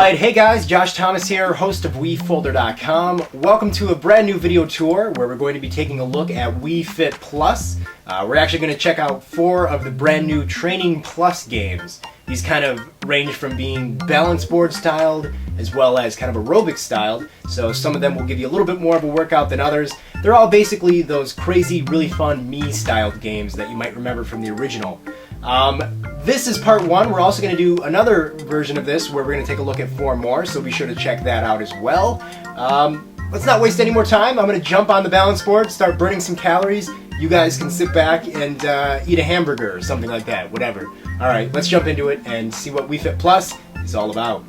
Alright, hey guys, Josh Thomas here, host of WiiFolder.com. Welcome to a brand new video tour where we're going to be taking a look at Wii Fit Plus. We're actually going to check out 4 of the brand new Training Plus games. These kind of range from being balance board styled as well as kind of aerobic styled, so some of them will give you a little bit more of a workout than others. They're all basically those crazy, really fun me-styled games that you might remember from the original. This is part 1. We're also going to do another version of this where we're going to take a look at 4 more, so be sure to check that out as well. Let's not waste any more time. I'm going to jump on the balance board, start burning some calories. You guys can sit back and eat a hamburger or something like that, whatever. Alright, let's jump into it and see what Wii Fit Plus is all about.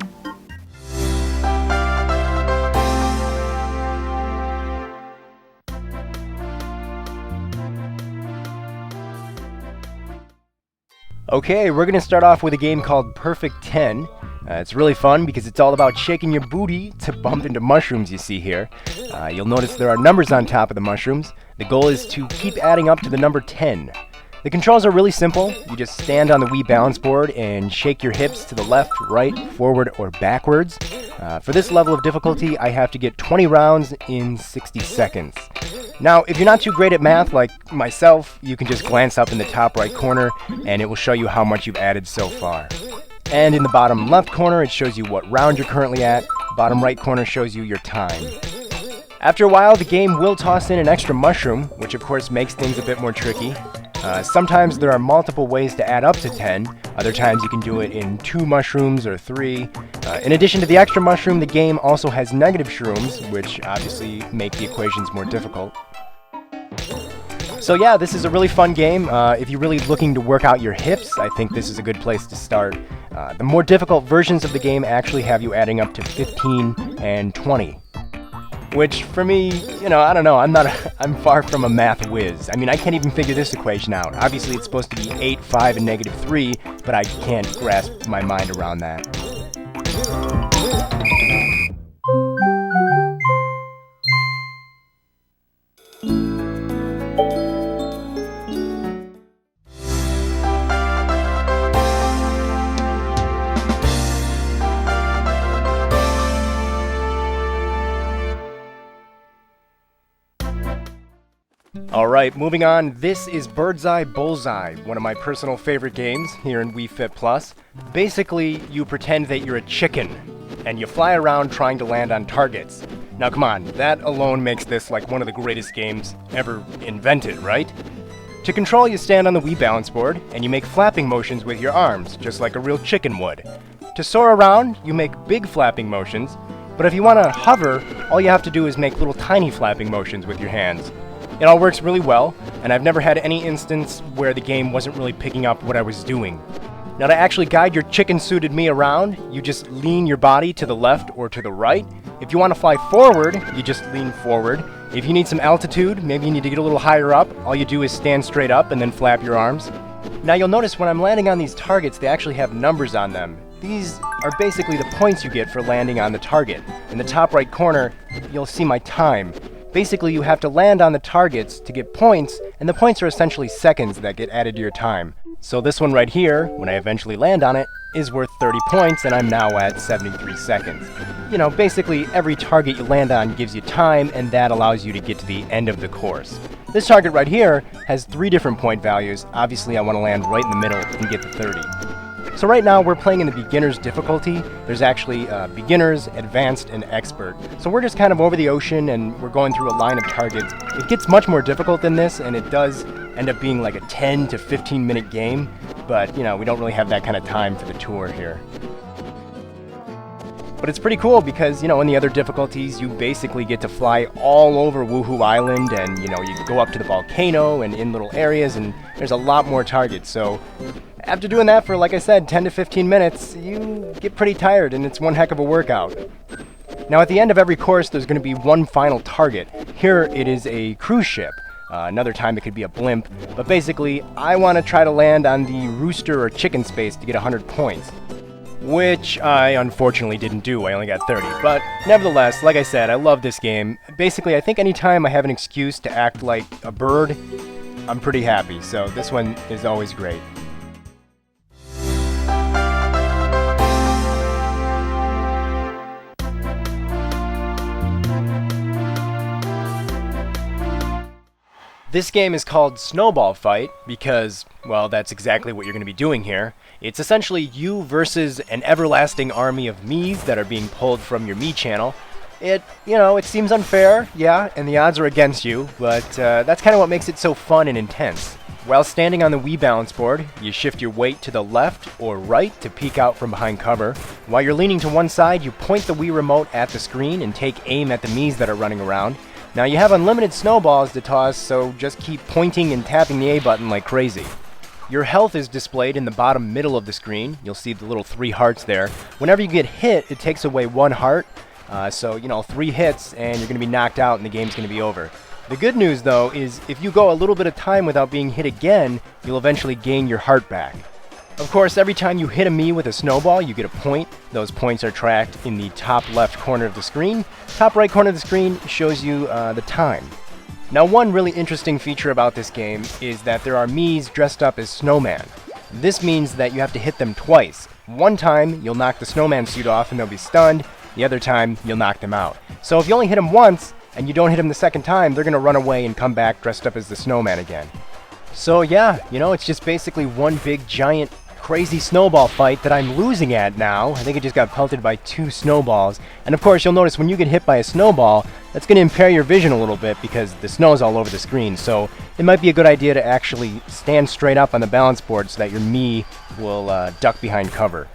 Okay, we're going to start off with a game called Pt.1. It's really fun because it's all about shaking your booty to bump into mushrooms you see here. You'll notice there are numbers on top of the mushrooms. The goal is to keep adding up to the number 10. The controls are really simple. You just stand on the Wii balance board and shake your hips to the left, right, forward, or backwards. For this level of difficulty, I have to get 20 rounds in 60 seconds. Now, if you're not too great at math like myself, you can just glance up in the top right corner and it will show you how much you've added so far. And in the bottom left corner, it shows you what round you're currently at. Bottom right corner shows you your time. After a while, the game will toss in an extra mushroom, which of course makes things a bit more tricky. Sometimes there are multiple ways to add up to 10. Other times you can do it in 2 mushrooms or 3. In addition to the extra mushroom, the game also has negative shrooms, which obviously make the equations more difficult. So yeah, this is a really fun game. If you're really looking to work out your hips, I think this is a good place to start. The more difficult versions of the game actually have you adding up to 15 and 20. Which, for me, you know, I don't know, I'm far from a math whiz. I mean, I can't even figure this equation out. Obviously, it's supposed to be 8, 5, and negative 3, but I can't grasp my mind around that. Alright, moving on, this is Bird's Eye Bullseye, one of my personal favorite games here in Wii Fit Plus. Basically, you pretend that you're a chicken, and you fly around trying to land on targets. Now come on, that alone makes this like one of the greatest games ever invented, right? To control, you stand on the Wii balance board, and you make flapping motions with your arms, just like a real chicken would. To soar around, you make big flapping motions, but if you want to hover, all you have to do is make little tiny flapping motions with your hands. It all works really well, and I've never had any instance where the game wasn't really picking up what I was doing. Now, to actually guide your chicken-suited me around, you just lean your body to the left or to the right. If you want to fly forward, you just lean forward. If you need some altitude, maybe you need to get a little higher up, all you do is stand straight up and then flap your arms. Now, you'll notice when I'm landing on these targets, they actually have numbers on them. These are basically the points you get for landing on the target. In the top right corner, you'll see my time. Basically, you have to land on the targets to get points, and the points are essentially seconds that get added to your time. So this one right here, when I eventually land on it, is worth 30 points, and I'm now at 73 seconds. You know, basically, every target you land on gives you time, and that allows you to get to the end of the course. This target right here has 3 different point values. Obviously, I want to land right in the middle and get to 30. So right now we're playing in the beginner's difficulty. There's actually beginners, advanced, and expert. So we're just kind of over the ocean and we're going through a line of targets. It gets much more difficult than this, and it does end up being like a 10 to 15 minute game, but you know, we don't really have that kind of time for the tour here. But it's pretty cool because, you know, in the other difficulties, you basically get to fly all over Woohoo Island, and, you know, you go up to the volcano and in little areas, and there's a lot more targets. So after doing that for, like I said, 10 to 15 minutes, you get pretty tired, and it's one heck of a workout. Now, at the end of every course, there's going to be one final target. Here, it is a cruise ship. Another time it could be a blimp. But basically, I want to try to land on the rooster or chicken space to get 100 points. Which I unfortunately didn't do. I only got 30. But nevertheless, like I said, I love this game. Basically, I think anytime I have an excuse to act like a bird, I'm pretty happy. So this one is always great. This game is called Snowball Fight because, well, that's exactly what you're going to be doing here. It's essentially you versus an everlasting army of Miis that are being pulled from your Mii channel. It seems unfair, yeah, and the odds are against you, but that's kind of what makes it so fun and intense. While standing on the Wii balance board, you shift your weight to the left or right to peek out from behind cover. While you're leaning to one side, you point the Wii remote at the screen and take aim at the Miis that are running around. Now you have unlimited snowballs to toss, so just keep pointing and tapping the A button like crazy. Your health is displayed in the bottom middle of the screen. You'll see the little 3 hearts there. Whenever you get hit, it takes away 1 heart. So 3 hits and you're going to be knocked out and the game's going to be over. The good news though is if you go a little bit of time without being hit again, you'll eventually gain your heart back. Of course, every time you hit a Mii with a snowball, you get a point. Those points are tracked in the top left corner of the screen. Top right corner of the screen shows you the time. Now, one really interesting feature about this game is that there are Miis dressed up as snowman. This means that you have to hit them twice. One time, you'll knock the snowman suit off and they'll be stunned. The other time, you'll knock them out. So if you only hit them once, and you don't hit them the second time, they're going to run away and come back dressed up as the snowman again. So yeah, it's just basically one big giant crazy snowball fight that I'm losing at now. I think it just got pelted by 2 snowballs. And of course, you'll notice when you get hit by a snowball, that's going to impair your vision a little bit because the snow's all over the screen. So it might be a good idea to actually stand straight up on the balance board so that your Mii will duck behind cover.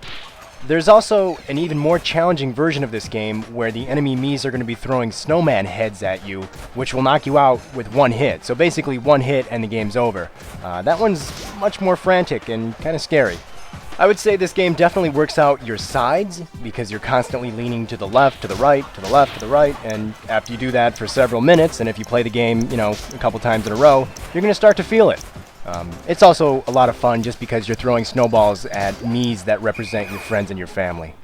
There's also an even more challenging version of this game where the enemy Miis are going to be throwing snowman heads at you, which will knock you out with 1 hit. So basically 1 hit and the game's over. That one's much more frantic and kind of scary. I would say this game definitely works out your sides because you're constantly leaning to the left, to the right, to the left, to the right, and after you do that for several minutes, and if you play the game, a couple times in a row, you're going to start to feel it. It's also a lot of fun just because you're throwing snowballs at Miis that represent your friends and your family.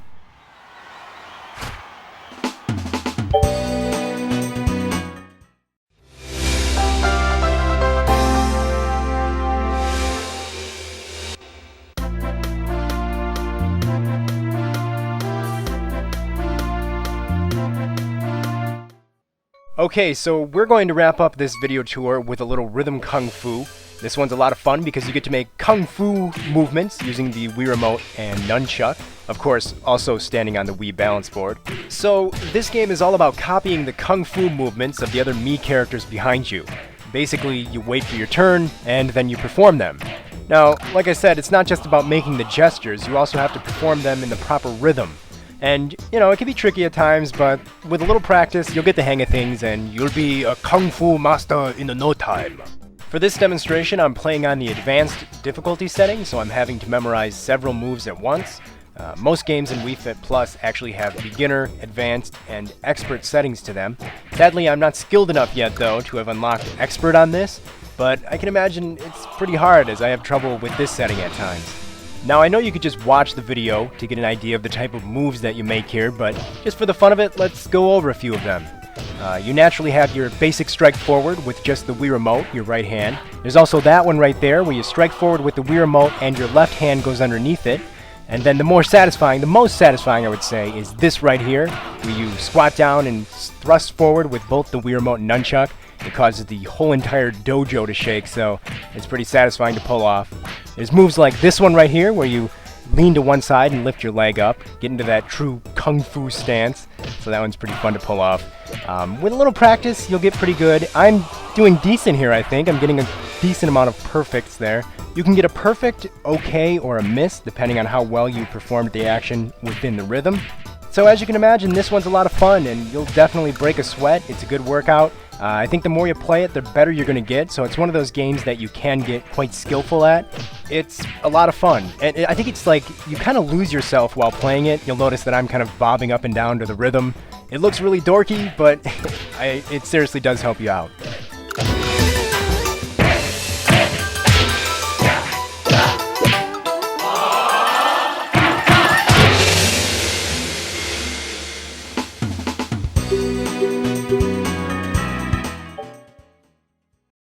Okay, so we're going to wrap up this video tour with a little rhythm kung fu. This one's a lot of fun because you get to make kung fu movements using the Wii remote and nunchuck. Of course, also standing on the Wii balance board. So, this game is all about copying the kung fu movements of the other Mii characters behind you. Basically, you wait for your turn, and then you perform them. Now, like I said, it's not just about making the gestures, you also have to perform them in the proper rhythm. And, it can be tricky at times, but with a little practice, you'll get the hang of things, and you'll be a kung fu master in no time. For this demonstration, I'm playing on the advanced difficulty setting, so I'm having to memorize several moves at once. Most games in Wii Fit Plus actually have beginner, advanced, and expert settings to them. Sadly, I'm not skilled enough yet, though, to have unlocked expert on this, but I can imagine it's pretty hard as I have trouble with this setting at times. Now, I know you could just watch the video to get an idea of the type of moves that you make here, but just for the fun of it, let's go over a few of them. You naturally have your basic strike forward with just the Wii remote, your right hand. There's also that one right there where you strike forward with the Wii remote and your left hand goes underneath it. And then the most satisfying I would say, is this right here, where you squat down and thrust forward with both the Wii remote and nunchuck. It causes the whole entire dojo to shake, so it's pretty satisfying to pull off. There's moves like this one right here, where you lean to one side and lift your leg up, get into that true kung fu stance, so that one's pretty fun to pull off. With a little practice, you'll get pretty good. I'm doing decent here, I think. I'm getting a decent amount of perfects there. You can get a perfect, okay, or a miss, depending on how well you performed the action within the rhythm. So as you can imagine, this one's a lot of fun, and you'll definitely break a sweat. It's a good workout. I think the more you play it, the better you're going to get, so it's one of those games that you can get quite skillful at. It's a lot of fun, and I think it's like you kind of lose yourself while playing it. You'll notice that I'm kind of bobbing up and down to the rhythm. It looks really dorky, but it seriously does help you out.